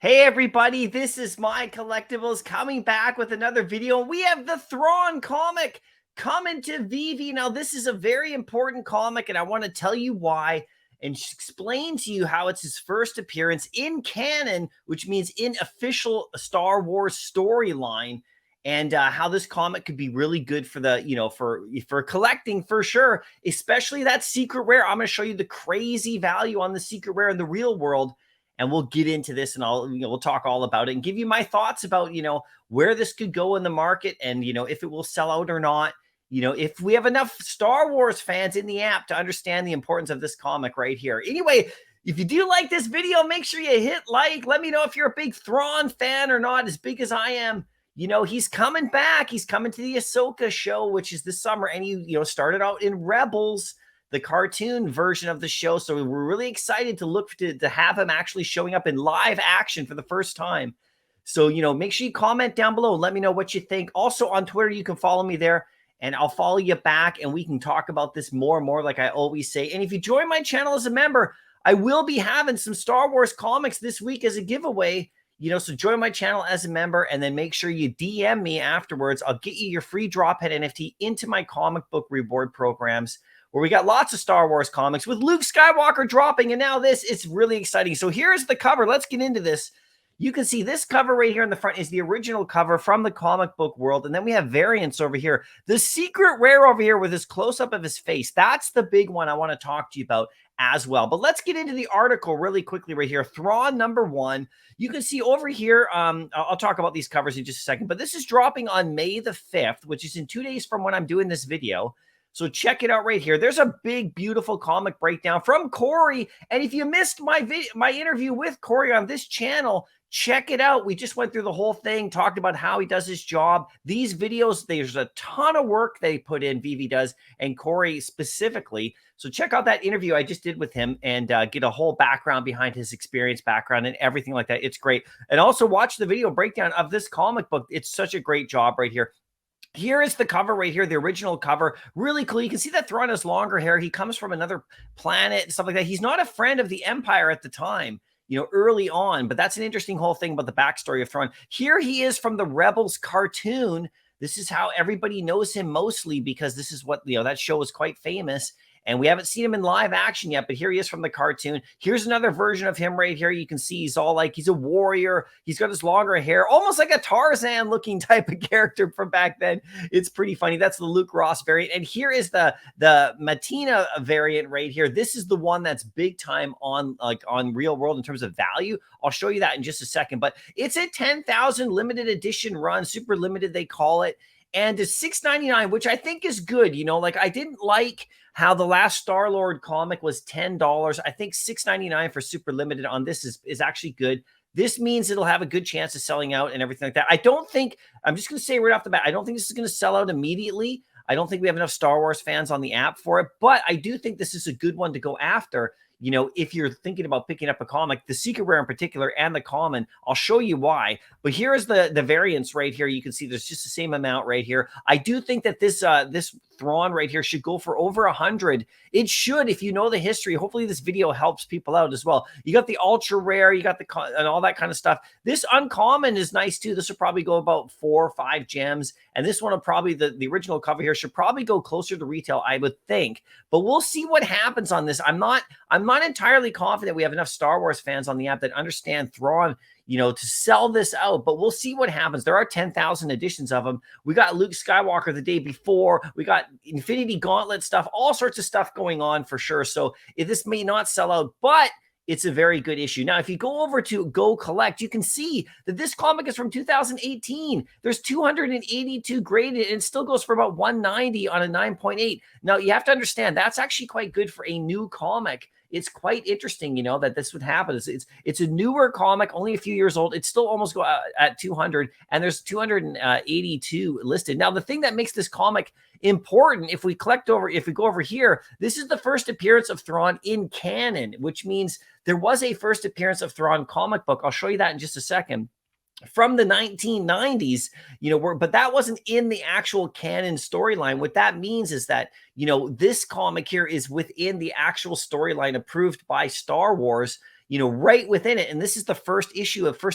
Hey everybody, this is MyCollectables coming back with another video. We have the Thrawn comic coming to Veve. Now, this is a very important comic, and I want to tell you why and explain to you how it's his first appearance in canon, which means in official Star Wars storyline, and how this comic could be really good for the, for collecting for sure, especially that secret rare. I'm going to show you the crazy value on the secret rare in the real world, and we'll get into this, and we'll talk all about it and give you my thoughts about where this could go in the market, and if it will sell out or not. If we have enough Star Wars fans in the app to understand the importance of this comic right here. Anyway, if you do like this video, make sure you hit like. Let me know if you're a big Thrawn fan or not, as big as I am. He's coming back. He's coming to the Ahsoka show, which is this summer, and he started out in Rebels, the cartoon version of the show. So we're really excited to look to have him actually showing up in live action for the first time. So, make sure you comment down below and let me know what you think. Also on Twitter, you can follow me there and I'll follow you back, and we can talk about this more and more like I always say. And if you join my channel as a member, I will be having some Star Wars comics this week as a giveaway. So join my channel as a member, and then make sure you DM me afterwards. I'll get you your free Drophead NFT into my comic book reward programs, where we got lots of Star Wars comics with Luke Skywalker dropping, and now this. It's really exciting. So here's the cover. Let's get into this. You can see this cover right here in the front is the original cover from the comic book world, and then we have variants over here. The secret rare over here with this close-up of his face, that's the big one I want to talk to you about as well. But let's get into the article really quickly right here. Thrawn #1. You can see over here, I'll talk about these covers in just a second, but this is dropping on May the 5th, which is in 2 days from when I'm doing this video. So check it out right here. There's a big, beautiful comic breakdown from Corey. And if you missed my interview with Corey on this channel, check it out. We just went through the whole thing, talked about how he does his job. These videos, there's a ton of work they put in, Veve does, and Corey specifically. So check out that interview I just did with him and get a whole background behind his experience, background, and everything like that. It's great. And also watch the video breakdown of this comic book. It's such a great job right here. Here is the cover right here, the original cover. Really cool. You can see that Thrawn has longer hair. He comes from another planet and stuff like that. He's not a friend of the Empire at the time, early on, but that's an interesting whole thing about the backstory of Thrawn. Here he is from the Rebels cartoon. This is how everybody knows him mostly, because this is what, that show was quite famous. And we haven't seen him in live action yet, but here he is from the cartoon. Here's another version of him right here. You can see he's all like, he's a warrior. He's got his longer hair, almost like a Tarzan looking type of character from back then. It's pretty funny. That's the Luke Ross variant. And here is the Matina variant right here. This is the one that's big time on real world in terms of value. I'll show you that in just a second, but it's a 10,000 limited edition run, super limited, they call it. And it's $6.99, which I think is good. I didn't like how the last Star-Lord comic was $10. I think $6.99 for super limited on this is actually good. This means it'll have a good chance of selling out and everything like that. I'm just going to say right off the bat, I don't think this is going to sell out immediately. I don't think we have enough Star Wars fans on the app for it, but I do think this is a good one to go after. If you're thinking about picking up a comic, the secret rare in particular and the common, I'll show you why. But here is the variants right here. You can see there's just the same amount right here. I do think that this Thrawn right here should go for over 100. It should, if you know the history. Hopefully this video helps people out as well. You got the ultra rare, you got and all that kind of stuff. This uncommon is nice too. This will probably go about 4 or 5 gems, and this one will probably, the original cover here should probably go closer to retail, I would think. But we'll see what happens on this. I'm not entirely confident we have enough Star Wars fans on the app that understand Thrawn, to sell this out, but we'll see what happens. There are 10,000 editions of them. We got Luke Skywalker the day before. We got Infinity Gauntlet stuff, all sorts of stuff going on for sure. So this may not sell out, but it's a very good issue. Now, if you go over to Go Collect, you can see that this comic is from 2018. There's 282 graded, and it still goes for about 190 on a 9.8. Now, you have to understand, that's actually quite good for a new comic. It's quite interesting, that this would happen. It's a newer comic, only a few years old. It's still almost go at 200, and there's 282 listed. Now, the thing that makes this comic important, if we go over here, this is the first appearance of Thrawn in canon, which means there was a first appearance of Thrawn comic book. I'll show you that in just a second, from the 1990s, but that wasn't in the actual canon storyline. What that means is that, this comic here is within the actual storyline approved by Star Wars. right within it. And this is the first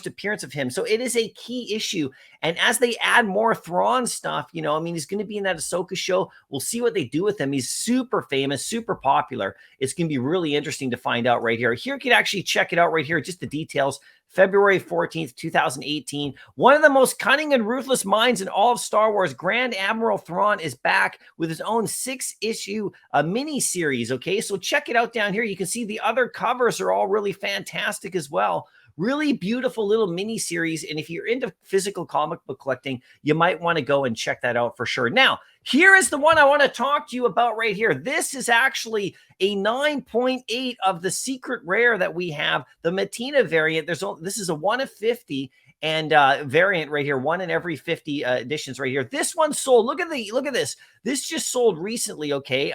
appearance of him. So it is a key issue. And as they add more Thrawn stuff, I mean, he's going to be in that Ahsoka show. We'll see what they do with him. He's super famous, super popular. It's going to be really interesting to find out right here. Here you can actually check it out right here, just the details. February 14th, 2018. One of the most cunning and ruthless minds in all of Star Wars, Grand Admiral Thrawn, is back with his own 6-issue mini-series, okay? So check it out down here. You can see the other covers are all really fantastic as well. Really beautiful little mini series. And if you're into physical comic book collecting, you might want to go and check that out for sure. Now, here is the one I want to talk to you about right here. This is actually a 9.8 of the secret rare that we have, the Matina variant. This is a 1 of 50 and variant right here, 1 in every 50 editions right here. This one sold. Look at this. This just sold recently, okay,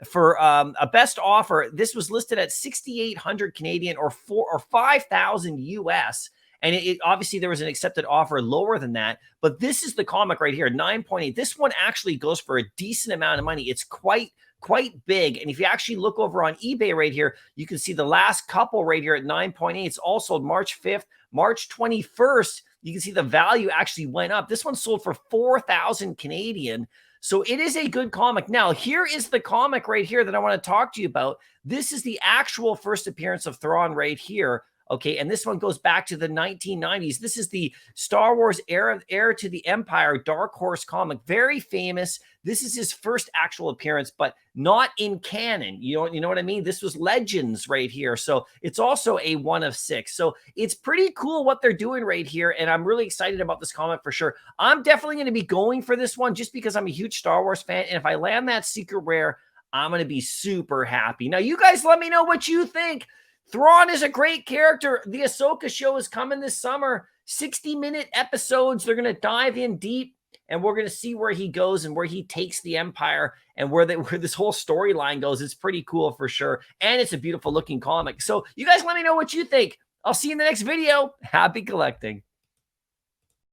for a best offer. This was listed at 6,800 Canadian or 5,000 US. And it obviously there was an accepted offer lower than that, but this is the comic right here, 9.8. This one actually goes for a decent amount of money. It's quite big. And if you actually look over on eBay right here, you can see the last couple right here at 9.8. It's all sold March 5th, March 21st. You can see the value actually went up. This one sold for 4,000 Canadian. So it is a good comic. Now, here is the comic right here that I want to talk to you about. This is the actual first appearance of Thrawn right here. Okay, and this one goes back to the 1990s. This is the Star Wars Heir to the Empire Dark Horse comic. Very famous. This is his first actual appearance, but not in canon. You know what I mean? This was Legends right here. So it's also a 1 of 6. So it's pretty cool what they're doing right here, and I'm really excited about this comic for sure. I'm definitely going to be going for this one just because I'm a huge Star Wars fan, and if I land that secret rare, I'm going to be super happy. Now, you guys let me know what you think. Thrawn is a great character. The Ahsoka show is coming this summer. 60-minute episodes. They're going to dive in deep, and we're going to see where he goes and where he takes the Empire and where this whole storyline goes. It's pretty cool for sure, and it's a beautiful looking comic. So you guys let me know what you think. I'll see you in the next video. Happy collecting.